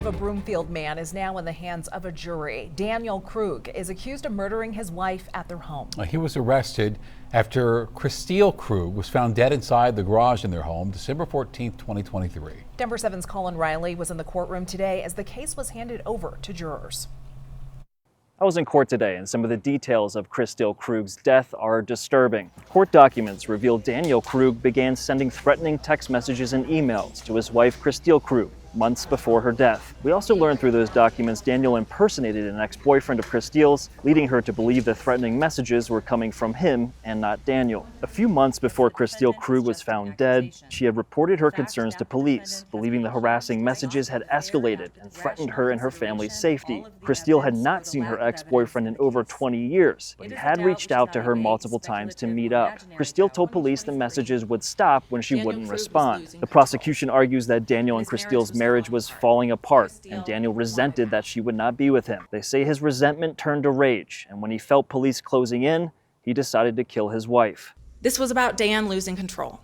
a Broomfield man is now in the hands of a jury. Daniel Krug is accused of murdering his wife at their home. He was arrested after Christelle Krug was found dead inside the garage in their home December 14, 2023. Denver 7's Colin Riley was in the courtroom today as the case was handed over to jurors. I was in court today, and some of the details of Christelle Krug's death are disturbing. Court documents reveal Daniel Krug began sending threatening text messages and emails to his wife Christelle Krug months before her death. We also learned through those documents Daniel impersonated an ex-boyfriend of Christelle's, leading her to believe the threatening messages were coming from him and not Daniel. A few months before Christelle Krug was found dead, she had reported her concerns to police, believing the harassing messages had escalated and threatened her and her family's safety. Christelle had not seen her ex-boyfriend in over 20 years, but he had reached out to her multiple times to meet up. Christelle told police the messages would stop when she wouldn't respond. The prosecution argues that Daniel and Christelle's marriage was falling apart, and Daniel resented that she would not be with him. They say his resentment turned to rage, and when he felt police closing in, he decided to kill his wife. This was about Dan losing control.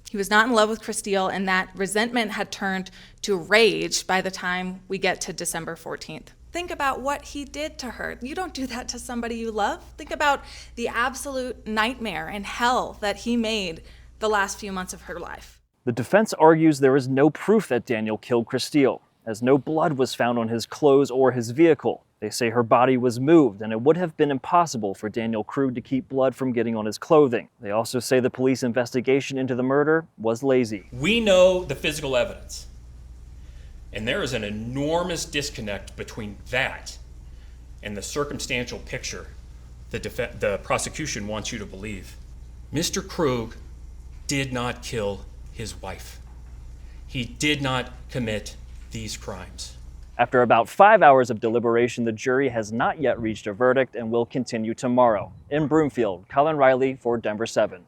He was not in love with Christelle, and that resentment had turned to rage by the time we get to December 14th. Think about what he did to her. You don't do that to somebody you love. Think about the absolute nightmare and hell that he made the last few months of her life. The defense argues there is no proof that Daniel killed Christelle, as no blood was found on his clothes or his vehicle. They say her body was moved, and it would have been impossible for Daniel Krug to keep blood from getting on his clothing. They also say the police investigation into the murder was lazy. We know the physical evidence, and there is an enormous disconnect between that and the circumstantial picture the prosecution wants you to believe. Mr. Krug did not kill his wife. He did not commit these crimes. After about 5 hours of deliberation, the jury has not yet reached a verdict and will continue tomorrow. In Broomfield, Colin Riley for Denver 7.